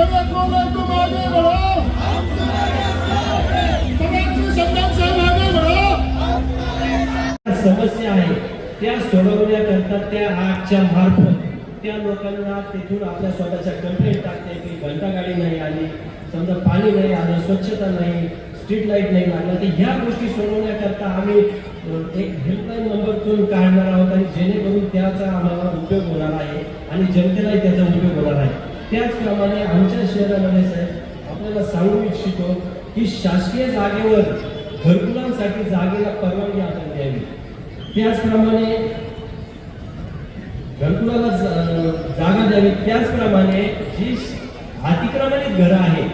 सगळे कोण आहे तुम आगे बढ़ो, सगळ्यांची संघर्ष आगे बढ़ो. समस्या आहे त्या सोडवण्याकरता त्या आजच्या मार्फत त्या लोकांना तिथून आपल्या स्वतःच्या कंप्लेंट टाकते की घंटा गाडी नाही आली, समजा पाणी नाही आलं, स्वच्छता नाही, स्ट्रीट लाईट नाही लागला. तर ह्या गोष्टी सोडवण्याकरता आम्ही एक हेल्पलाईन नंबर करून काढणार आहोत आणि जेणेकरून त्याचा आम्हाला उपयोग होणार आहे आणि जनतेलाही त्याचा उपयोग होणार आहे. त्याचप्रमाणे आमच्या शहरामध्ये साहेब आपल्याला सांगू इच्छितो की शासकीय जागेवर घरकुलांसाठी जागेला परवानगी आपण द्यावी. त्याचप्रमाणे घरकुलाला जागा द्यावी. त्याचप्रमाणे जी अतिक्रमणित घरं आहेत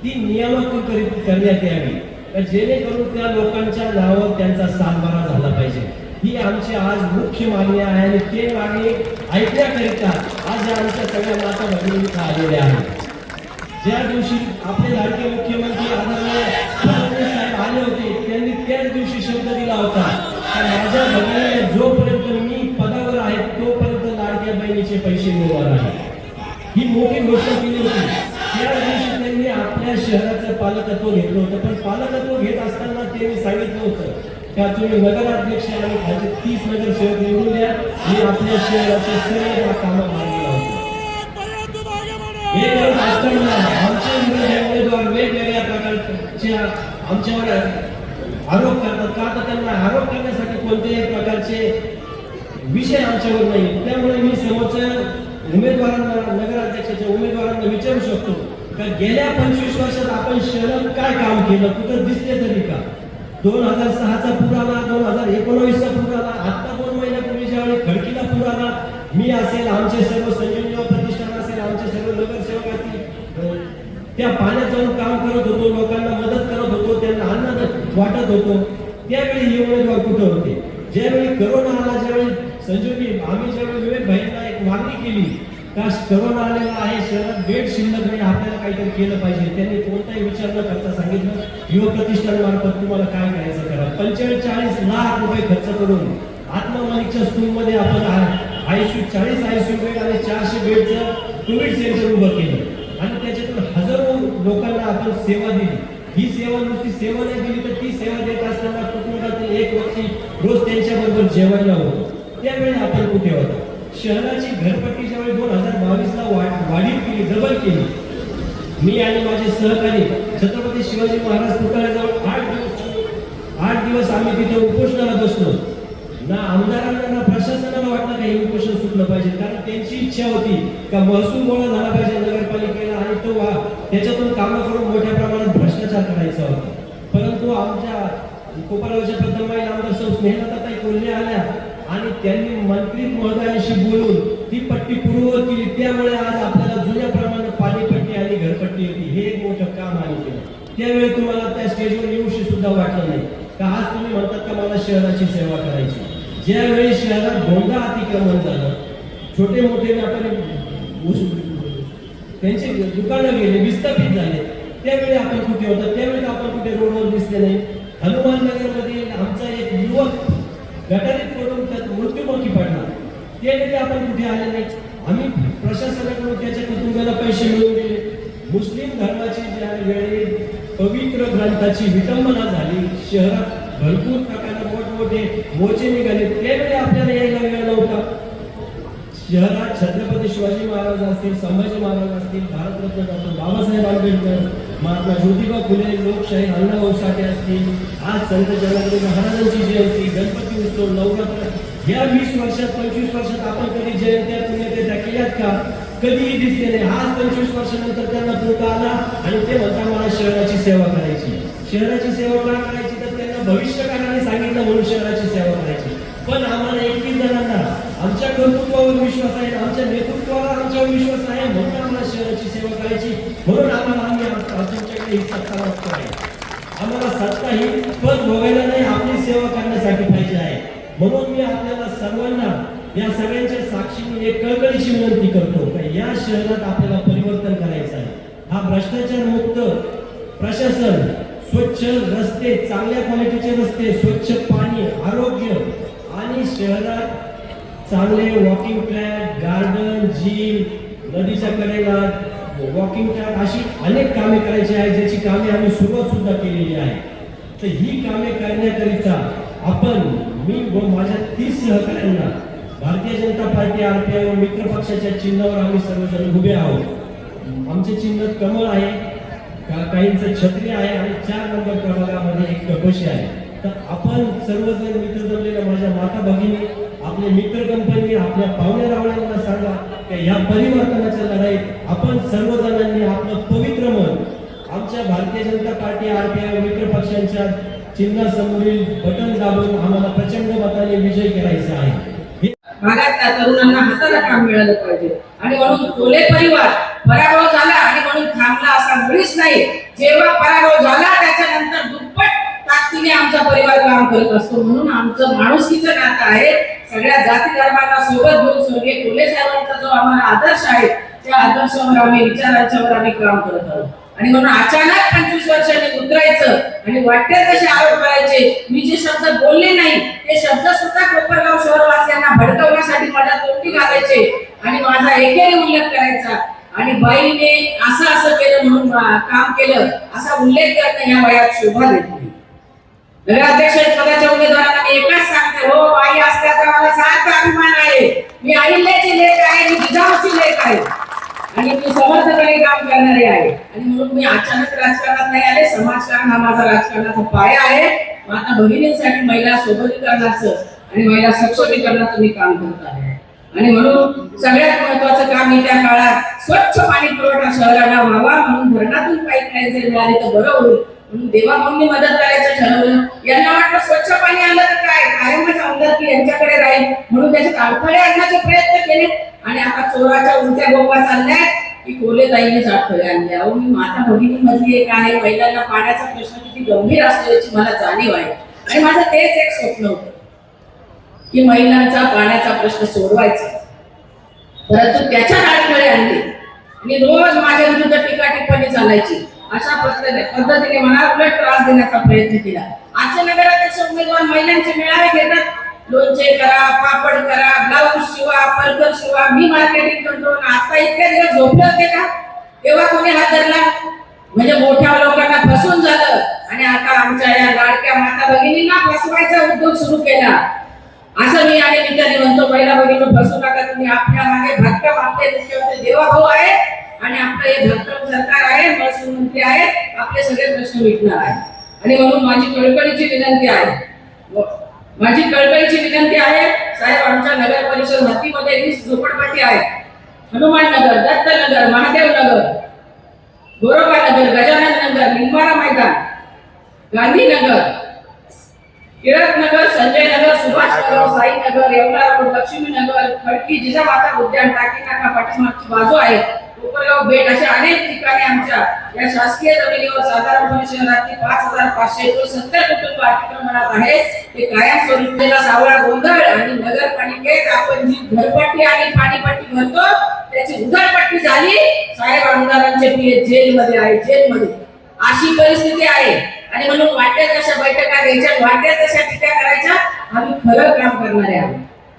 ती नियमानुसार करण्यात यावी जेणेकरून त्या लोकांच्या नावावर त्यांचा सातबारा झाला पाहिजे. ही आमची आज मुख्य मागणी आहे आणि ते मागणी ऐकण्याकरिता आज आमच्या सगळ्या माता भगिनी इथं आलेल्या आहेत. ज्या दिवशी आपले लाडके मुख्यमंत्री आदरणीय फडणवीस साहेब आले होते त्यांनी त्याच दिवशी शब्द दिला होता की माझ्या भगिनीने जोपर्यंत मी पदावर आहे तोपर्यंत लाडक्या बहिणीचे पैसे मिळणार आहे. ही मोठी गोष्ट केली होती. त्या दिवशी त्यांनी आपल्या शहराचं पालकत्व घेतलं होतं. पण पालकत्व घेत असताना त्यांनी सांगितलं होतं का तुम्ही नगराध्यक्ष आणि खालचे 30 नगरसेवक निवडून द्या, मी आपल्या शहराचे सर्व कामं मार्गी लावतो. हे करत असताना आमचे उमेदवार वेगवेगळ्या प्रकारचे आमच्यावर आरोप करतात का तर त्यांना आरोप करण्यासाठी कोणत्याही प्रकारचे विषय आमच्यावर नाही. त्यामुळे मी समोरच्या उमेदवारांना नगराध्यक्षाच्या उमेदवारांना विचारू शकतो का गेल्या 25 वर्षात आपण शहरात काय काम केलं, कुठं दिसले तरी का? 2006चा पूर आला, 2019चा पूर आला, आता 2 महिन्यापूर्वी ज्यावेळी खडकीला पूर आला, मी असेल, आमचे सर्व संजीवनी प्रतिष्ठान असेल, आमचे सर्व नगरसेवक असतील, त्या पाण्यात जाऊन काम करत होतो, लोकांना मदत करत होतो, त्यांना अन्न वाटत होतो. त्यावेळी हे उमेदवार कुठे होते? ज्यावेळी करोना आला, ज्यावेळी संजीवनी आम्ही ज्यावेळी विवेक भाईंना एक मागणी केली का करोना आलेला आहे, शहरात बेड शिल्लक नाही, आपल्याला काहीतरी केलं पाहिजे, त्यांनी कोणताही विचार न करता सांगितलं युवा प्रतिष्ठान मार्फत तुम्हाला काय करायचं करा. 45 लाख रुपये खर्च करून आत्मामालिकच्या स्कूलमध्ये आपण ICU 40 ICU बेड आणि 400 बेडचं कोविड सेंटर उभं केलं आणि त्याच्यातून हजारो लोकांना आपण सेवा दिली. ही सेवा नुसती सेवा नाही दिली तर ती सेवा देत असताना कुटुंबातील एक व्यक्ती रोज त्यांच्याबरोबर जेवायला होतो. त्यावेळी आपण कुठे होतो? शहराची घरपट्टी ज्यावेळी 2022ला वाढीव केली, डबल केली, मी आणि माझे सहकारी छत्रपती शिवाजी महाराज पुतळ्याजवळ 8 दिवस आम्ही तिथे उपोषणाला बसलो. ना आमदारांना ना प्रशासनाला वाटलं का हे उपोषण सुटलं पाहिजे, कारण त्यांची इच्छा होती का महसूल गोळा झाला पाहिजे नगरपालिकेला आणि तो त्याच्यातून कामं करून मोठ्या प्रमाणात भ्रष्टाचार करायचा होता. परंतु आमच्या कोपरगावच्या प्रथम आमदार सौ स्नेहलताताई कोल्हे आल्या आणि त्यांनी मंत्री महोदयांशी बोलून ती पट्टी पूर्ववत केली. त्यामुळे आज आपल्याला जुन्याप्रमाणे पाणीपट्टी आणि घरपट्टी होती. हे एक मोठं काम आम्ही केलं. त्यावेळी तुम्हाला त्या स्टेजवर येऊशी सुद्धा वाटलं नाही का आज तुम्ही म्हणतात का मला शहराची सेवा करायची. ज्यावेळी शहरात भोंगा अतिक्रमण झालं, छोटे मोठे व्यापारी त्यांचे दुकानं गेले, विस्थापित झाले, त्यावेळी आपण कुठे होतो? त्यावेळी आपण कुठे रोडवर दिसले नाही. हनुमान नगरमध्ये आमचा एक युवक गटारीत पडून त्यात मृत्युमुखी पडला, त्यावेळी आपण कुठे आले नाही. आम्ही प्रशासनाकडून त्याच्या कुटुंबाला पैसे मिळवून दिले. मुस्लिम धर्माची ज्या वेळी पवित्र ग्रंथाची विटंबना झाली, शहरात भरपूर प्रकारे मोठमोठे मोर्चे निघाले, त्यावेळी आपल्याला यायला वेळ नव्हता. शहरात छत्रपती शिवाजी महाराज असतील, संभाजी महाराज असतील, भारतरत्न डॉक्टर बाबासाहेब आंबेडकर, महात्मा ज्योतिबा फुले, लोकशाही अण्णाभाऊ साठे असतील, आज संत जनार्दन महाराजांची जयंती, गणपती उत्सव, नवरात्र, या 20 वर्षात 25 वर्षात आपण कधी जयंत्या पुण्यतिथ्या केल्यात का? कधीही दिसले नाही. आज 25 वर्षानंतर त्यांना पुढे आला आणि ते म्हणतात मला शहराची सेवा करायची. शहराची सेवा का करायची? तर त्यांना भविष्यकाळाने सांगितलं म्हणून शहराची सेवा करायची. पण आम्हाला 21 जणांना आमच्या कर्तृत्वावर विश्वास आहे, आमच्या नेतृत्वावर आमच्यावर विश्वास आहे, म्हणून आम्हाला शहराची सेवा करायची. म्हणून आम्ही तुमच्याकडे ही सत्ता मागतो आहे. आम्हाला सत्ता ही पद भोगायला नाही, आपली सेवा करण्यासाठी पाहिजे आहे. म्हणून मी आपल्याला सर्वांना या सगळ्यांच्या साक्षीने एक कळकळीची विनंती करतो की या शहरात आपल्याला परिवर्तन करायचं आहे. हा भ्रष्टाचार मुक्त प्रशासन, स्वच्छ रस्ते, चांगल्या क्वालिटीचे रस्ते, स्वच्छ पाणी, आरोग्य आणि शहरात चांगले वॉकिंग ट्रॅक, गार्डन, जिम, नदीच्या कडेला वॉकिंग ट्रॅक अशी अनेक कामे करायची आहेत, ज्याची कामे आम्ही सुरुवात सुद्धा केलेली आहे. तर ही कामे करण्याकरिता मी व माझ्या 30 सहकाऱ्यांना भारतीय जनता पार्टी RPI व मित्र पक्षाच्या चिन्हावर आम्ही सर्वजण उभे आहोत. आमचे चिन्ह कमळ आहे, काहींचं छत्री आहे आणि 4 नंबर प्रभागामध्ये एक कपशी आहे. तर आपण सर्वजण मित्र जमलेल्या माझ्या माता भगिनी, आपले मित्र कंपनी, आपल्या पाहुण्या रावळ्यांना सांगा की या परिवर्तनाच्या लढाईत आपण सर्वजणांनी आपलं पवित्र मन आमच्या भारतीय जनता पार्टी RPI मित्र पक्षांच्या चिन्हासमोरील बटन दाबून आम्हाला प्रचंड मताने विजय करायचा आहे. भागातल्या तरुणांना हाताला काम मिळालं पाहिजे आणि म्हणून कोले परिवार पराभव झाला आणि म्हणून थांबला असा मुळीच नाही. जेव्हा पराभव झाला त्याच्यानंतर दुप्पट ताकदीने आमचा परिवार काम करत असतो. म्हणून आमचं माणुसकीचं नातं आहे. सगळ्या जाती धर्मांना सोबत घेऊन स्वर्गीय कोले साहेबांचा जो आम्हाला आदर्श आहे त्या आदर्शावर आम्ही विचारांच्यावर आम्ही काम करत आहोत. आणि म्हणून अचानक 25 वर्षांनी उतरायचं आणि वाटते तसे आरोप करायचे. मी जे शब्द बोलले नाही ते शब्द सुद्धा कोपरगाव शहरवासियांना भडकवण्यासाठी माझ्या तोंडी घालायचे आणि माझा एकेरी उल्लेख करायचा आणि बाईने असं केलं म्हणून काम केलं असा उल्लेख करणं या वयात शोभा देत नाही. नगराध्यक्ष पदाच्या उमेदवारांना मी एकच सांगते, हो बाई असल्याचा मला सार्थ अभिमान आहे. मी अहिल्याची लेक आहे, मी जिजाऊची लेक आहे आणि मी समर्थपणे काम करणारे आहे. आणि म्हणून मी अचानक राजकारणात नाही आले. समाजकारण हा माझा राजकारणाचा पाया आहे. माता भगिनींसाठी महिला सोबतीकरणाचं आणि महिला सक्षमीकरणाचं मी काम करत आहे. आणि म्हणून सगळ्यात महत्वाचं काम मी त्या काळात स्वच्छ पाणी पुरवठा शहराला व्हावा म्हणून धरणातून पाईपलाईन जर मिळाली तर बरं होईल म्हणून देवाभाऊंनी मदत करायचं ठरवलं. यांना वाटलं स्वच्छ पाणी आलं तर काय कायमच आमदारकी यांच्याकडे राहील म्हणून त्याच्यात अडथळे आणण्याचे प्रयत्न केले आणि आता चोराच्या उलट्या बोंबा चालल्या की कोलेताईनेच अडथळे आणले. अहो मी माता भगिनीमधली एक आहे. महिलांना पाण्याचा प्रश्न किती गंभीर असतो याची मला जाणीव आहे आणि माझं तेच एक स्वप्न होतं की महिलांचा पाण्याचा प्रश्न सोडवायचा. परंतु त्याच्यात अडथळे आणले आणि रोज माझ्या विरुद्ध टीका टिप्पणी चालायची. अशा पद्धतीने मला उलट त्रास देण्याचा प्रयत्न केला. आजच्या नगराध्यक्ष उमेदवार महिलांचे मेळावे घेतात. लोणचे करा, पापड करा, ब्लाऊज शिवा, परकर शिवा, मी मार्केटिंग करतो. आता इतके दिवस झोपले होते का? तेव्हा कोणी हात धरला? म्हणजे मोठ्या लोकांना फसवून झालं आणि आता आमच्या या लाडक्या माता भगिनींना फसवायचा उद्योग सुरू केला. असं मी आणि मित्रांनी म्हणतो, महिला भगिनी फसू नका. तुम्ही आपल्या मागे भक्कम आपले मुख्यमंत्री देवाभाऊ आहे आणि आपलं हे भक्कम सरकार आहे, महसूल मंत्री आहेत, आपले सगळे प्रश्न मिटणार आहे. आणि म्हणून माझी कळकळीची विनंती आहे साहेब, आमच्या नगर परिषद हद्दीमध्ये 20 झोपडपट्टी आहेत. हनुमान नगर, दत्त नगर, महादेव नगर, गोरोबा नगर, गजानन नगर, लिंबारा मैदान, गांधीनगर, टिळक नगर, संजय नगर, सुभाष नगर, साई नगर, येवला रोड, लक्ष्मी नगर, खडकी, जिजामाता उद्यान, टाकी नाका पाठीमागची बाजू आहे, कोपरगाव बेट अशा अनेक ठिकाणी आमच्या या शासकीय जमिनीवर साधारणपणे शहरातील 5570 कुटुंब अतिक्रमणात आहेत. ते कायमस्वरूपीला सावळा गोंधळ आणि नगरपालिकेत आपण जी घरपट्टी आणि पाणीपट्टी भरतो त्याची उधळपट्टी झाली. साहेब आमदारांचे पीए जेलमध्ये आहे, जेलमध्ये अशी परिस्थिती आहे. आणि म्हणून वाटेल तशा बैठका घ्यायच्या, वाटेल तशा टीका करायच्या. आम्ही खरं काम करणारे आहोत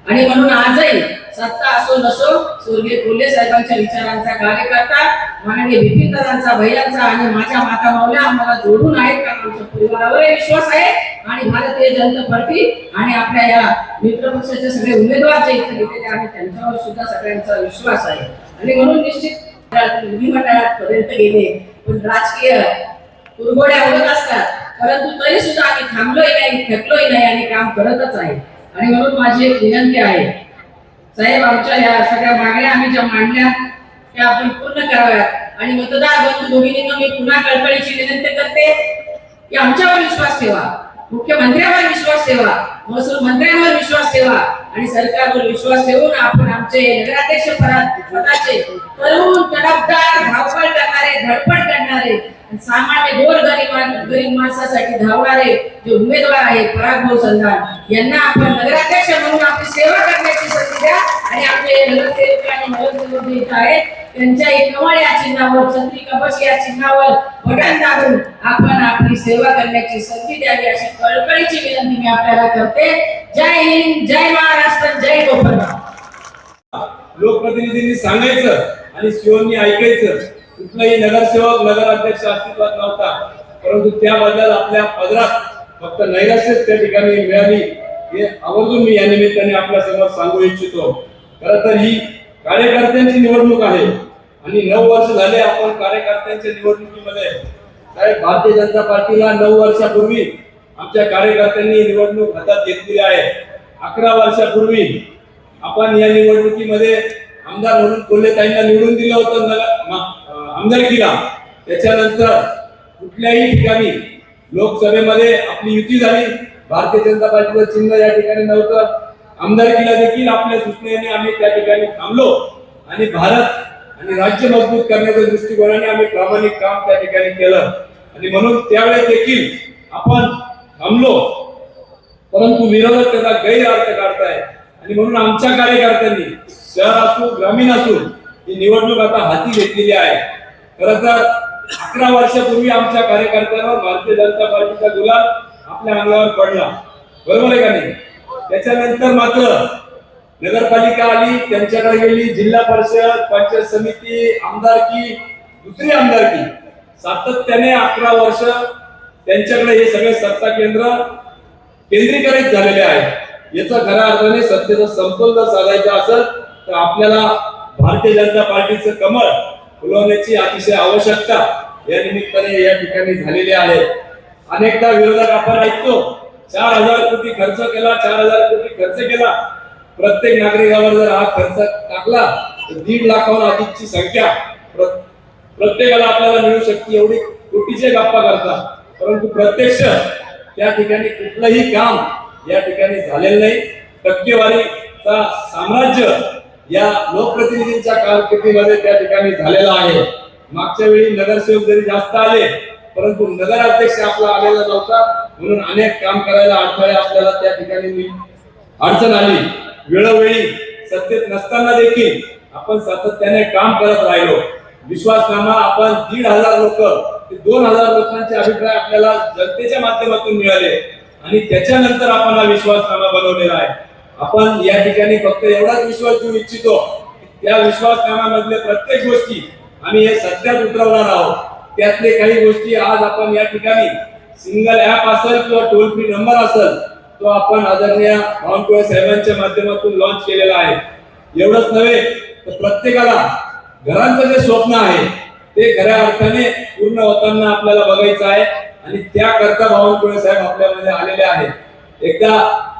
आणि म्हणून आजही सत्ता असो नसो स्वर्गीय कोल्हे साहेबांच्या विचारांचा कार्यकर्ता माननीय बिपिन दादांचा, भैयांचा आणि माझ्या माता मावल्या आम्हाला जोडून आहेत. कारण आमच्या परिवारावर विश्वास आहे आणि भारतीय जनता पार्टी आणि आपल्या या मित्र पक्षाचे सगळे उमेदवार जे इथे गेलेले आहेत त्यांच्यावर सुद्धा सगळ्यांचा विश्वास आहे. आणि म्हणून निश्चित विधिमंडळात पर्यंत गेले पण राजकीय कुरघोड्या होत असतात. परंतु तरी सुद्धा आम्ही थांबलोय नाही, थकलोय नाही आणि काम करतच आहे. आणि म्हणून माझी एक विनंती आहे साहेब, आमच्या या सगळ्या मागण्या आम्ही ज्या मांडल्या त्या आपण पूर्ण कराव्यात. आणि मतदार बंधू भगिनींना मी पुन्हा कळकळीची विनंती करते की आमच्यावर विश्वास ठेवा, मुख्यमंत्र्यांवर विश्वास ठेवा, महसूल मंत्र्यांवर विश्वास ठेवा आणि सरकारवर विश्वास ठेवून आपण आमचे नगराध्यक्ष पदाचे तरुण तडफदार धावपळ करणारे, धडपड करणारे, सामान्य गरीब माणसासाठी धावणारे जे उमेदवार आहेत परागभाऊ संधान यांना आपण नगराध्यक्ष म्हणून आपली सेवा करण्याची संधी द्या. आणि आपले नगरसेवक आणि नगरसेवक जे आहेत त्यांच्या कमळ या चिन्हावर, छत्री कपश या चिन्हावर बटन दाबून आपण आपली सेवा करण्याची संधी द्यावी अशी कळकळीची विनंती मी आपल्याला करते. जय हिंद, जय महाराष्ट्र, जय कोकण. लोकप्रतिनिधींनी सांगायचं आणि शिवांनी ऐकायचं कुठलाही नगरसेवक नगराध्यक्ष अस्तित्वात नव्हता, परंतु त्याबद्दल आपल्या पदरात फक्त नैराश्यच त्या ठिकाणी मिळाली हे आवर्जून मी या निमित्ताने आपल्या समोर सांगू इच्छितो. खरं तर ही कार्यकर्त्यांची निवडणूक आहे आणि 9 वर्ष झाले आपण कार्यकर्त्यांच्या निवडणुकीमध्ये. साहेब, भारतीय जनता पार्टीला 9 वर्षापूर्वी आमच्या कार्यकर्त्यांनी निवडणूक हातात घेतलेली आहे. 11 वर्षापूर्वी आपण या निवडणुकीमध्ये आमदार म्हणून कोल्हेताईंना निवडून दिलं होतं आमदारकीला. त्याच्यानंतर कुठल्याही ठिकाणी लोकसभेमध्ये आपली युती झाली, भारतीय जनता पार्टीचं चिन्ह या ठिकाणी नव्हतं. आमदारकीला देखील आपल्या सूचनेने आम्ही त्या ठिकाणी थांबलो आणि भारत आणि राज्य मजबूत करण्याच्या दृष्टिकोनाने आम्ही प्रामाणिक काम त्या ठिकाणी केलं आणि म्हणून त्यावेळेस देखील आपण थांबलो, परंतु विरोधक त्याचा गैरअर्थ काढताय आणि म्हणून आमच्या कार्यकर्त्यांनी शहर असो ग्रामीण असो ही निवडणूक आता हाती घेतलेली आहे. खरं तर 11 वर्षापूर्वी आमच्या कार्यकर्त्यांवर भारतीय जनता पार्टीचा गुलाल आपल्या अंगावर पडला, बरोबर आहे का नाही? त्याच्यानंतर मात्र नगरपालिका आली, त्यांच्याकडे गेली, जिल्हा परिषद, पंचायत समिती, आमदारकी, दुसरी आमदारकी, सातत्याने 11 वर्ष त्यांच्याकडे हे सगळे सत्ता केंद्र केंद्रीकरित झालेले आहे. याचा खऱ्या अर्थाने सत्तेचा समतोल जर साधायचा असेल तर आपल्याला भारतीय जनता पार्टीचं कमळ फुलवण्याची अतिशय आवश्यकता या निमित्ताने या ठिकाणी झालेली आहे. अनेकदा विरोधक आपण ऐकतो 4000 कोटी खर्च केला, 4000 कोटी खर्च केला. प्रत्येक नागरिकावर जर हा खर्च टाकला तर 1.5 लाखाहून अधिकची संख्या प्रत्येकाला आपल्याला मिळू शकते एवढी कोटीचे गप्पा करतात, परंतु प्रत्यक्ष त्या ठिकाणी कुठलंही काम या ठिकाणी झालेलं नाही. टक्केवारीचा साम्राज्य या लोकप्रतिनिधींच्या कारकिर्दीमध्ये त्या ठिकाणी झालेला आहे. मागच्या वेळी नगरसेवक जरी जास्त आले परंतु नगराध्यक्ष आपला आलेला नव्हता, म्हणून अनेक काम करायला अडथळे आपल्याला त्या ठिकाणी अडचण आली. वेळोवेळी सत्तेत नसताना देखील आपण सातत्याने काम करत राहिलो. विश्वासनामा आपण 1,500 लोक ते 2,000 लोकांचे अभिप्राय आपल्याला जनतेच्या माध्यमातून मिळाले आणि त्याच्यानंतर आपण हा विश्वासनामा बनवलेला आहे. आपण या ठिकाणी फक्त एवढाच विश्वास देऊ इच्छितो की त्या विश्वासनाम्यामधले प्रत्येक गोष्टी आम्ही हे सत्यात उतरवणार आहोत. त्यातले काही गोष्टी आज आपण या ठिकाणी सिंगल ऍप असेल किंवा टोल फ्री नंबर असेल तो आपण आदरणीय बावनकुळे साहेबांच्या माध्यमातून लॉन्च केलेला आहे. एवढंच नव्हे तर प्रत्येकाला घरांचं जे स्वप्न आहे ते खऱ्या अर्थाने पूर्ण होताना आपल्याला बघायचं आहे आणि त्याकरता बावनकुळे साहेब आपल्यामध्ये आलेले आहेत. एकदा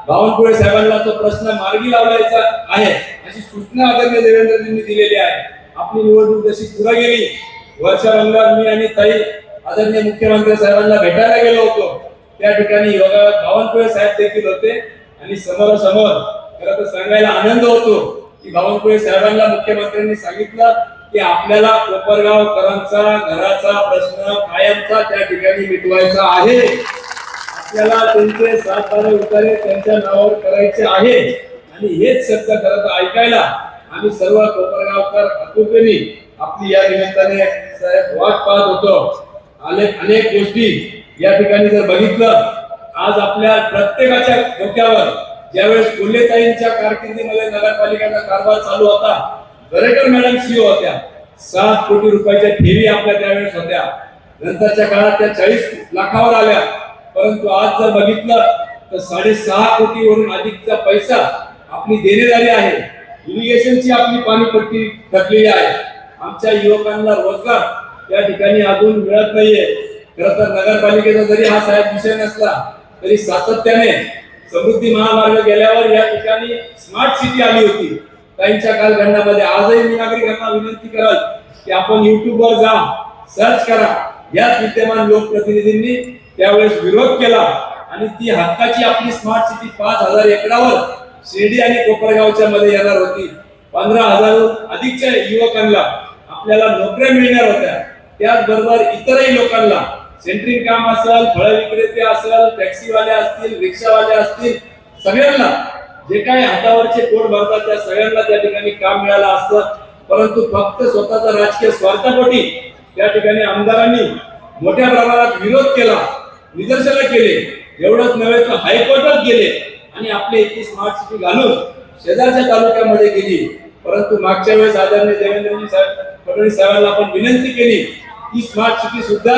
बावनकुळे साहेबांना तो प्रश्न मार्गी लावायचा आहे अशी सूचना आदरणीय देवेंद्रजींनी दिलेली आहे. आपली निवडणूक जशी पुढे गेली, वर्षाभरात मी आणि ताई आदरणीय मुख्यमंत्री साहेबांना भेटायला गेलो होतो. त्या ठिकाणी योगायोग बावनकुळे साहेब देखील होते आणि समोरासमोर खरं तर सांगायला आनंद होतो की बावनकुळे साहेबांना मुख्यमंत्र्यांनी सांगितलं की आपल्याला कोपरगावकरांचा घराचा प्रश्न कायमचा त्या ठिकाणी मिटवायचा आहे. आपल्याला त्यांचे 7 बारा उतारे त्यांच्या नावावर करायचे आहे आणि हेच शब्द खरं तर ऐकायला आम्ही सर्व कोपरगावकर आतुरतेने आपली या निमित्ताने साहेब वाट पाहत होतो. अनेक गोष्टी या ठिकाणी जर बघितलं आज आपल्या प्रत्येकाच्या डोक्यावर ज्यावेळेस कोल्हेताईंच्या कारकिर्दीमध्ये नगरपालिकेचा कारभार चालू होता, दरेकर मॅडम सीओ होत्या, 7 कोटी रुपयाच्या ठेवी आपल्या त्यावेळेस होत्या. नंतरच्या काळात त्या 40 लाखावर आल्या, परंतु आज जर बघितलं तर 6.5 कोटीवरून अधिकचा पैसा आपली देणेदारी आहे. इरिगेशनची आपली पाणीपट्टी थकलेली आहे. आमच्या युवकांना रोजगार त्या ठिकाणी अजून मिळत नाहीये. खरं तर नगरपालिकेचा जरी हा साहेब विषय नसला तरी सातत्याने समृद्धी महामार्ग गेल्यावर या ठिकाणी स्मार्ट सिटी आली होती त्यांच्या कालखंडामध्ये. आजही मी नागरिकांना विनंती करत की आपण युट्यूबवर जा, सर्च करा. याच विद्यमान लोकप्रतिनिधींनी त्यावेळेस विरोध केला आणि ती हक्काची आपली स्मार्ट सिटी 5,000 एकरावर शिर्डी आणि कोपरगावच्या मध्ये येणार होती. 15,000 अधिकच्या युवकांना आपल्याला नोकऱ्या मिळणार होत्या. त्याचबरोबर इतरही लोकांना सेंट्रिंग काम असेल, फळ विक्रेते असेल, टॅक्सीवाले असतील, रिक्षावाले असतील, सगळ्यांना जे काही हातावरचे पोट भरतात त्या सगळ्यांना त्या ठिकाणी काम मिळालं असतं. परंतु फक्त स्वतःचा राजकीय स्वार्थापोटी त्या ठिकाणी आमदारांनी मोठ्या प्रमाणात विरोध केला, निदर्शनं केले. एवढंच नव्हे तर हायकोर्टात गेले आणि आपली इतकी स्मार्ट सिटी घालून शेजारच्या तालुक्यामध्ये गेली. परंतु मागच्या वेळेस आदरणीय देवेंद्रजी फडणवीस साहेबांना आपण विनंती केली की स्मार्ट सिटी सुद्धा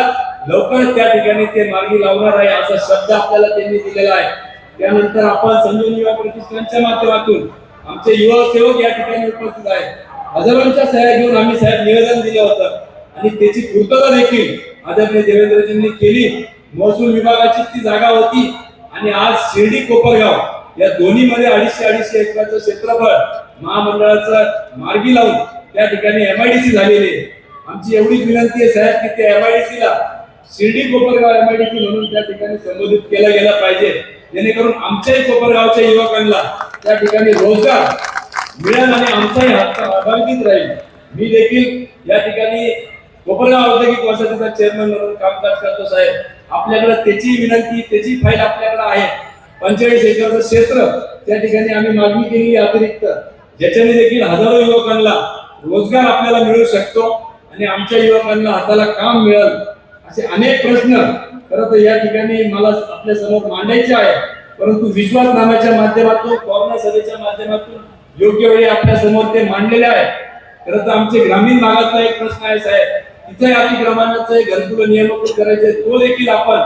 लवकरच त्या ठिकाणी ते मार्गी लावणार आहे असा शब्द आपल्याला त्यांनी दिलेला आहे. त्यानंतर आपण संजीवनी युवा प्रतिष्ठानच्या माध्यमातून आमचे युवा सेवक या ठिकाणी उपस्थित आहेत. हजारोंच्या सह्या घेऊन आम्ही साहेब निवेदन दिलं होतं आणि त्याची पूर्तता देखील आदरणीय देवेंद्रजींनी केली. महसूल विभागाची ती जागा होती आणि आज शिर्डी कोपरगाव या दोन्ही मध्ये 250 एकराचं क्षेत्रफळ महामंडळाचं मार्गी लावून त्या ठिकाणी MIDC झालेली आहे. आमची एवढीच विनंती आहे साहेब की ते MIDC ला शिर्डी कोपरगाव MIDC म्हणून त्या ठिकाणी संबोधित केला गेला पाहिजे, जेणेकरून आमच्याही कोपरगावच्या युवकांना त्या ठिकाणी रोजगार मिळेल आणि आमचाही हक्क अबाधित राहील. मी देखील या ठिकाणी कोपरगाव औद्योगिक वसाहतीचा चेअरमन म्हणून कामकाज करतो साहेब. आपल्याकडे त्याची विनंती, त्याची फाईल आपल्याकडे आहे. 45 एकरचं क्षेत्र त्या ठिकाणी आम्ही मागणी केलेली अतिरिक्त, ज्याच्याने देखील हजारो युवकांना रोजगार आपल्याला मिळू शकतो आणि आमच्या युवकांना हाताला काम मिळेल. असे अनेक प्रश्न खरं तर या ठिकाणी मला आपल्या समोर मांडायचे आहे, परंतु विश्वासनाम्याच्या माध्यमातून, कॉर्नर सभेच्या माध्यमातून योग्य वेळी आपल्या समोर ते मांडलेले आहे. खरं तर आमचे ग्रामीण भागातला एक प्रश्न आहे साहेब, तिथे अतिक्रमणाचं घरकुल नियमन करायचे, तो देखील आपण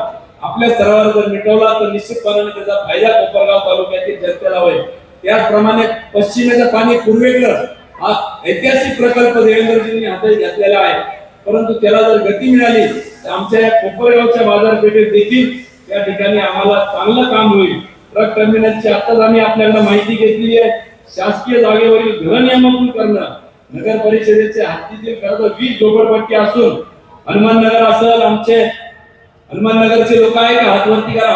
आपल्या स्तरावर जर मिटवला तर निश्चितपणे त्याचा फायदा कोपरगाव तालुक्यातील जनतेला होईल. त्याचप्रमाणे पश्चिमेचं पाणी पूर्वेकडं हा ऐतिहासिक प्रकल्प देवेंद्रजींनी हाती घेतलेला आहे, परंतु त्याला जर गती मिळाली तर आमच्या या कोपरगावच्या बाजारपेठेत देखील त्या ठिकाणी आम्हाला चांगलं काम होईल. ट्रक टर्मिनलची आताच आम्ही आपल्याकडे माहिती घेतली आहे. शासकीय जागेवरील घरनियमन करणं, नगर परिषदेचे हद्दीतील खरं तर 20 झोपडपट्टी असून हनुमाननगर असेल, आमचे हनुमाननगरचे लोक आहे का हातवरती करा,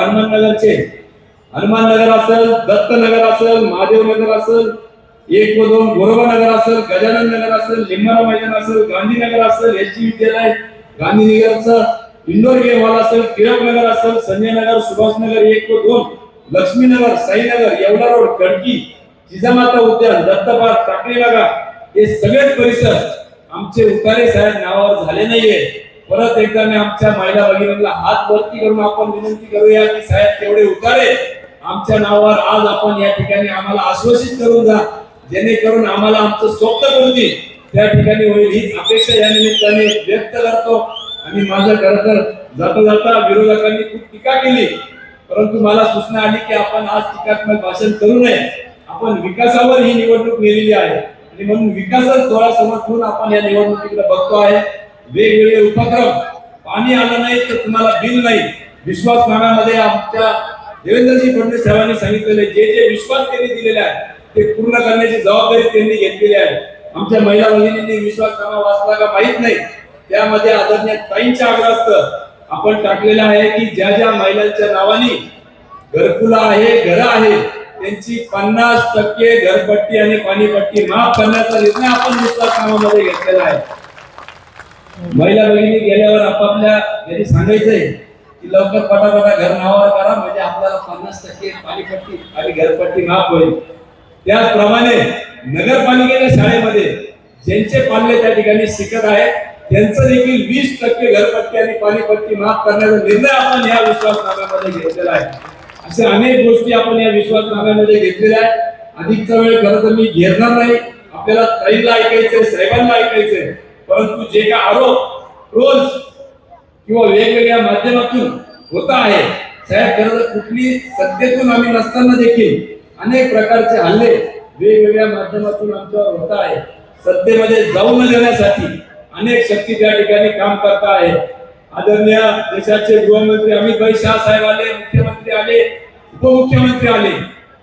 हनुमाननगर असेल, दत्तनगर असेल, महादेवनगर असेल, 1 व 2 गोरबानगर असेल, गजानन नगर असेल, लिंबारा मैदान असेल, गांधीनगर असेल, एसटी विद्यालय गांधीनगरचं इंडोर गेम हॉल असेल, टिळक नगर असेल, संजय नगर, सुभाषनगर 1 व 2, लक्ष्मीनगर, साईनगर, येवला रोड, खडकी, जिजामाता उद्यान, दत्तपार्क, टाकळी नगर, हे सगळेच परिसर आमचे उतारे साहेब नावावर झाले नाहीये. परत एकदा मी आमच्या महिला भगिनींना हात वरती करून आपण विनंती करूया की साहेब तेवढे उतारे आमच्या नावावर आज आपण या ठिकाणी आम्हाला आश्वासित करून जा, जेणेकरून आम्हाला आमचं स्वप्नपूर्ती त्या ठिकाणी होईल हीच अपेक्षा या निमित्ताने व्यक्त करतो. आणि माझं खरं तर जाता जाता विरोधकांनी खूप टीका केली, परंतु मला सूचना आली की आपण आज टीकात्मक भाषण करू नये, आपण विकासावर ही निवडणूक नेलेली आहे आणि म्हणून विकासात डोळ्यासमोर ठेवून आपण या निवडणुकीकडे बघतो आहे. वेगवेगळे उपक्रम, पाणी आलं नाही तर तुम्हाला बिल नाही, विश्वासनाम्यामध्ये आमच्या देवेंद्रजी फडणवीस साहेबांनी सांगितलेले जे विश्वास त्यांनी दिलेले आहे ते पूर्ण करण्याची जबाबदारी त्यांनी घेतलेली आहे. आमच्या महिला भगिनींनी विश्वासनामा वाचला का माहित नाही, त्यामध्ये आदरणीय ताईंच्या आग्रहास्तव आपण टाकलेलं आहे की ज्या ज्या महिलांच्या नावाने घरकुला आहे, घर आहे, त्यांची 50% घरपट्टी आणि पाणीपट्टी माफ करण्याचा निर्णय आपण विश्वासनाम्यामध्ये घेतलेला आहे. महिला भगिनी गेल्यावर आपापल्या घरी सांगायचंय की लवकर पटापटा घर नावावर करा, म्हणजे आपल्याला 50% पाणीपट्टी आणि घरपट्टी माफ होईल. त्याचप्रमाणे नगरपालिकेच्या शाळेमध्ये ज्यांचे पाल्य त्या ठिकाणी शिकत आहे त्यांचं देखील 20% घरपट्टी आणि पाणीपट्टी माफ करण्याचा निर्णय आपण या विश्वासनाम्यामध्ये घेतलेला आहे. अशा अनेक गोष्टी आपण या विश्वासनाम्यामध्ये घेतलेल्या आहेत. अधिकचा वेळ खरं तर मी घेणार नाही, आपल्याला ताईला ऐकायचंय, साहेबांना ऐकायचंय, परंतु जे काय आरोप, ट्रोल्स किंवा वेगवेगळ्या माध्यमातून होत आहे साहेब, खरं तर कुठली सत्तेतून आम्ही नसताना देखील अनेक प्रकारचे हल्ले वेगवेगळ्या माध्यमातून आमच्यावर होत आहे. सत्तेमध्ये जाऊ न देण्यासाठी अनेक शक्ती त्या ठिकाणी काम करत आहे. आदरणीय देशाचे गृहमंत्री अमित भाई शाह साहेब आले, मुख्यमंत्री आले, उपमुख्यमंत्री आले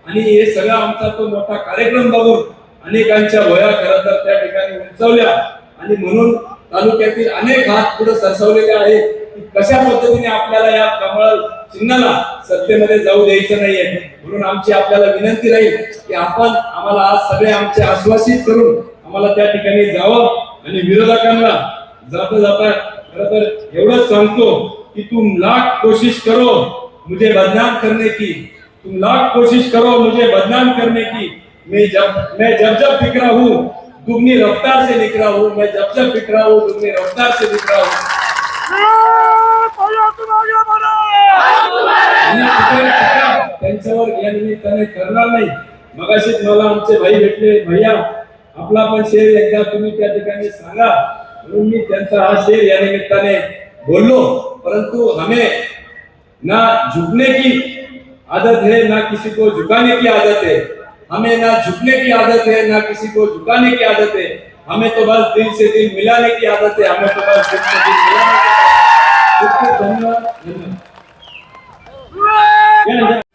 आणि हे सगळा आमचा तो मोठा कार्यक्रम बघून अनेकांच्या वया खरं तर त्या ठिकाणी उंचावल्या आणि म्हणून तालुक्यातील अनेक हात पुढे सरसवलेले आहेत की कशा पद्धतीने आपल्याला या कमळ चिन्हाला सत्तेमध्ये जाऊ द्यायचं नाहीये. म्हणून आमची आपल्याला विनंती राहील की आपण आम्हाला आज सगळे आमचे आश्वासित करून आम्हाला त्या ठिकाणी जावं आणि विरोधकांना जाता जाता खरं तर एवढंच सांगतो की तुम लाख कोशिश करो मुझे बदनाम करने की, तुम लाख कोशिश करो मुझे बदनाम करने की, मैं जब दिख रहा हूँ दुगनी रफ्तार से दिख रहा हूँ, मैं जब दिख रहा हूँ दुगनी रफ्तार से दिख रहा हूँ. त्यांच्यावर या निमित्ताने करणार नाही. मगाशीच मला आमचे भाई भेटले, भैया आपला पण शेर एकदा तुम्ही त्या ठिकाणी सांगा, म्हणून मी त्यांचा हा शेर या निमित्ताने बोललो। परंतु हमें ना झुकने की आदत है, ना किसी को झुकाने की आदत है। हमें ना झुकने की आदत है, ना किसी को झुकाने की आदत है। हमें तो बस दिल से दिल मिलाने की आदत है। हमें तो बस दिल से दिल मिलाने की आदत है। धन्यवाद।